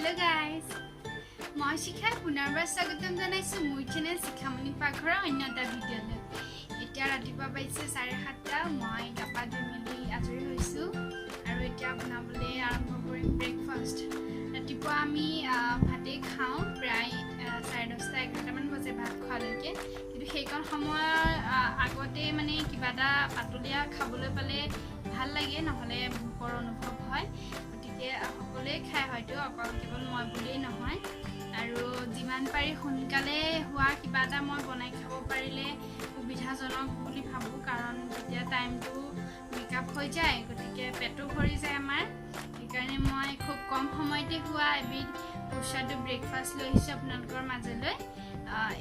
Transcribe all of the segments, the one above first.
Hello guys, মই শিখা পুনৰবাৰ স্বাগতম জনাইছো মোৰ চেনেল শিখামণি পাকঘৰৰ অন্য এটা ভিডিঅ'লৈ। এতিয়া ৰাতিপুৱা পাইছে 7:30 মই গাপা ধুই মেলি আজৰি হৈছো আৰু এতিয়া বনাবলৈ আৰম্ভ কৰিম ব্ৰেকফাষ্ট। ৰাতিপুৱা আমি ভাতে খাওঁ প্ৰায় 10:30-11 মান বজে ভাত খোৱালৈকে, কিন্তু সেইকণ সময়ৰ আগতে মানে কিবা এটা পাতলীয়া খাবলৈ পালে ভাল লাগে, নহ'লে ভোকৰ অনুভৱ হয়। গতিকে সকলোৱে খাই হয়তো, অকল কেৱল মই বুলিয়েই নহয়। আৰু যিমান পাৰি সোনকালে হোৱা কিবা এটা মই বনাই খাব পাৰিলে সুবিধাজনক বুলি ভাবোঁ, কাৰণ তেতিয়া টাইমটো মেকআপ হৈ যায়, গতিকে পেটো ভৰি যায় আমাৰ। সেইকাৰণে মই খুব কম সময়তে হোৱা এবিধ সুস্বাদু ব্ৰেকফাষ্ট লৈ আহিছোঁ আপোনালোকৰ মাজলৈ।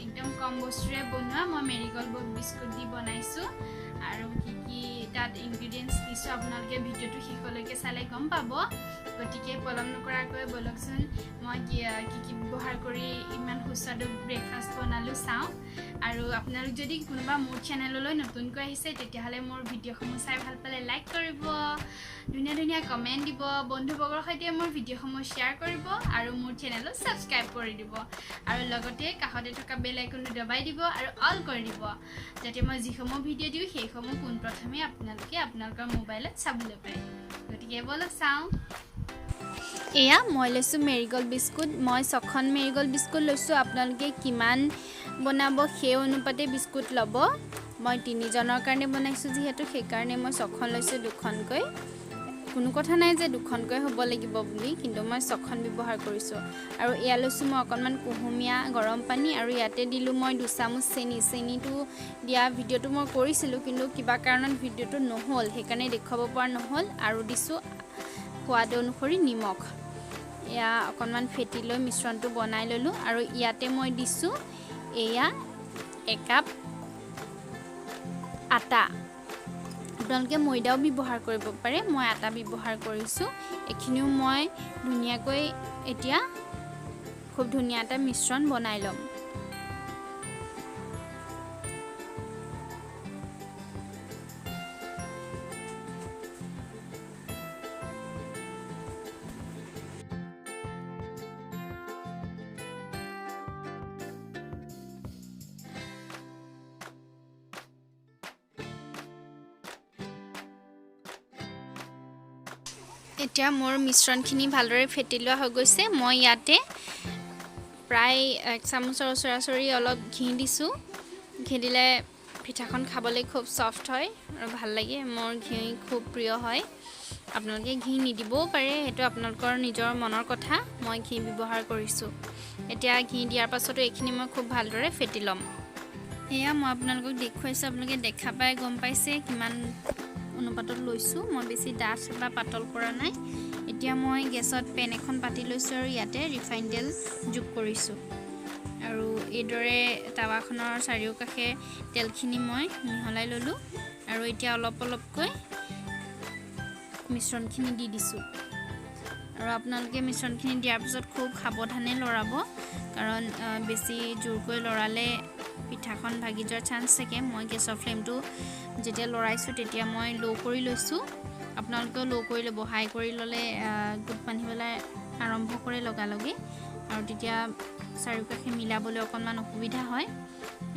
একদম কম বস্তুৰে বনোৱা মই মেৰিগ'ল্ড বিস্কুট দি বনাইছোঁ, আৰু কি তাত ইনগ্ৰিডিয়েণ্টছ দিছোঁ আপোনালোকে ভিডিঅ'টো শেষলৈকে চালে গম পাব। গতিকে পলম নকৰাকৈ বলকচোন মই কি ব্যৱহাৰ কৰি ইমান সুস্বাদু ব্ৰেকফাষ্ট বনালোঁ চাওঁ। আৰু আপোনালোক যদি কোনোবা মোৰ চেনেললৈ নতুনকৈ আহিছে তেতিয়াহ'লে মোৰ ভিডিঅ'সমূহ চাই ভাল পালে লাইক কৰিব, ধুনীয়া ধুনীয়া কমেণ্ট দিব, বন্ধুবৰ্গৰ সৈতে মোৰ ভিডিঅ'সমূহ শ্বেয়াৰ কৰিব আৰু মোৰ চেনেলক ছাবস্ক্ৰাইব কৰি দিব, আৰু লগতে কাষতে থকা বেল আইকনটো দবাই দিব আৰু অল কৰি দিব, যাতে মই যিসমূহ ভিডিঅ' দিওঁ সেইসমূহ পোনপ্ৰথমে আপোনালোকে আপোনালোকৰ মোবাইলত চাবলৈ পাৰে। গতিকে বলক চাওঁ। এয়া মই লৈছোঁ মেৰিগ'ল্ড বিস্কুট। মই 6খন মেৰিগ'ল্ড বিস্কুট লৈছোঁ। আপোনালোকে কিমান বনাব সেই অনুপাতে বিস্কুট ল'ব। মই 3জনৰ কাৰণে বনাইছোঁ যিহেতু, সেইকাৰণে মই 6খন লৈছোঁ, 2খনকৈ। কোনো কথা নাই যে 2খনকৈ হ'ব লাগিব বুলি, কিন্তু মই 6খন ব্যৱহাৰ কৰিছোঁ। আৰু এয়া লৈছোঁ মই অকণমান কুহুমীয়া গৰম পানী, আৰু ইয়াতে দিলোঁ মই 2 চামুচ চেনি। চেনিটো দিয়া ভিডিঅ'টো মই কৰিছিলোঁ, কিন্তু কিবা কাৰণত ভিডিঅ'টো নহ'ল, সেইকাৰণে দেখুৱাব পৰা নহ'ল। আৰু দিছোঁ সোৱাদ অনুসৰি নিমখ। এয়া অকণমান ফেটি লৈ মিশ্ৰণটো বনাই ল'লোঁ, আৰু ইয়াতে মই দিছোঁ এয়া 1 কাপ আটা। আপোনালোকে ময়দাও ব্যৱহাৰ কৰিব পাৰে, মই আটা ব্যৱহাৰ কৰিছোঁ। এইখিনিও মই ধুনীয়াকৈ এতিয়া খুব ধুনীয়া এটা মিশ্ৰণ বনাই ল'ম। এতিয়া মোৰ মিশ্ৰণখিনি ভালদৰে ফেটি লোৱা হৈ গৈছে। মই ইয়াতে প্ৰায় 1 চামুচৰ ওচৰা-ওচৰি অলপ ঘি দিছোঁ। ঘি দিলে পিঠাখন খাবলৈ খুব ছফ্ট হয় আৰু ভাল লাগে। মোৰ ঘি খুব প্ৰিয় হয়। আপোনালোকে ঘি নিদিবও পাৰে, সেইটো আপোনালোকৰ নিজৰ মনৰ কথা। মই ঘি ব্যৱহাৰ কৰিছোঁ। এতিয়া ঘি দিয়াৰ পাছতো এইখিনি মই খুব ভালদৰে ফেটি ল'ম। এয়া মই আপোনালোকক দেখুৱাইছোঁ, আপোনালোকে দেখা পাই গম পাইছে কিমান অনুপাতত লৈছোঁ। মই বেছি ডাঠ বা পাতল কৰা নাই। এতিয়া মই গেছত পেন এখন পাতি লৈছোঁ, আৰু ইয়াতে ৰিফাইন তেল যোগ কৰিছোঁ। আৰু এইদৰে টাৱাখনৰ চাৰিওকাষে তেলখিনি মই মিহলাই ল'লোঁ, আৰু এতিয়া অলপ অলপকৈ মিশ্ৰণখিনি দি দিছোঁ। আৰু আপোনালোকে মিশ্ৰণখিনি দিয়াৰ পিছত খুব সাৱধানে লৰাব, কাৰণ বেছি জোৰকৈ লৰালে পিঠাখন ভাগি যোৱাৰ চান্স থাকে। মই গেছৰ ফ্লেমটো যেতিয়া লৰাইছোঁ তেতিয়া মই ল' কৰি লৈছোঁ। আপোনালোকেও ল' কৰি ল'ব। হাই কৰি ল'লে গোট বান্ধিবলৈ আৰম্ভ কৰে লগালগি, আৰু তেতিয়া চাৰিওকাষে মিলাবলৈ অকণমান অসুবিধা হয়।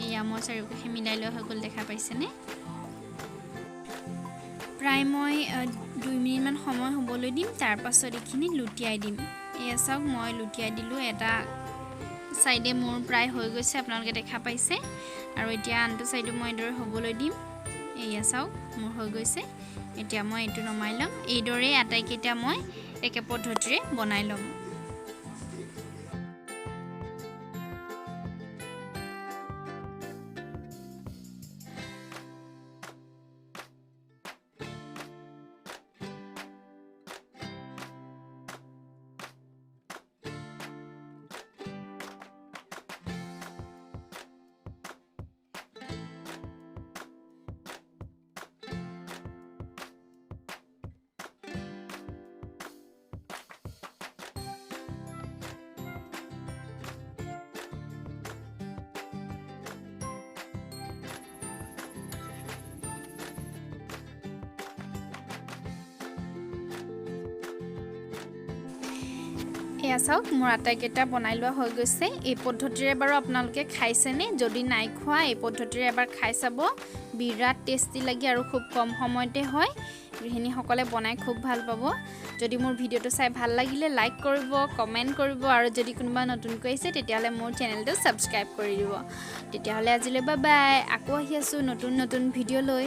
এয়া মই চাৰিওকাষে মিলাই লোৱা হৈ গ'ল, দেখা পাইছেনে? প্ৰায় মই 2 মিনিটমান সময় হ'বলৈ দিম, তাৰপাছত এইখিনি লুটিয়াই দিম। এয়া চাওক, মই লুটিয়াই দিলোঁ। এটা ছাইডে মোৰ প্ৰায় হৈ গৈছে, আপোনালোকে দেখা পাইছে। আৰু এতিয়া আনটো ছাইডো মই এইদৰে হ'বলৈ দিম। এয়া চাওক, মোৰ হৈ গৈছে। এতিয়া মই এইটো নমাই ল'ম। এইদৰে আটাইকেইটা মই একে পদ্ধতিৰে বনাই ল'ম। এয়া চাওক মোৰ আটাইকেইটা বনাই লোৱা হৈ গৈছে এই পদ্ধতিৰে বাৰু আপোনালোকে খাইছেনে যদি নাই খোৱা এই পদ্ধতিৰে এবাৰ খাই চাব বিৰাট টেষ্টি লাগে আৰু খুব কম সময়তে হয় গৃহিণীসকলে বনাই খুব ভাল পাব যদি মোৰ ভিডিঅ'টো চাই ভাল লাগিলে লাইক কৰিব কমেন্ট কৰিব আৰু যদি কোনোবা নতুনকৈ আহিছে তেতিয়াহলে মোৰ চেনেলটো সাবস্ক্ৰাইব কৰি দিব তেতিয়াহলে আজিলৈ বাই বাই আকৌ আহি আছো নতুন ভিডিঅ' লৈ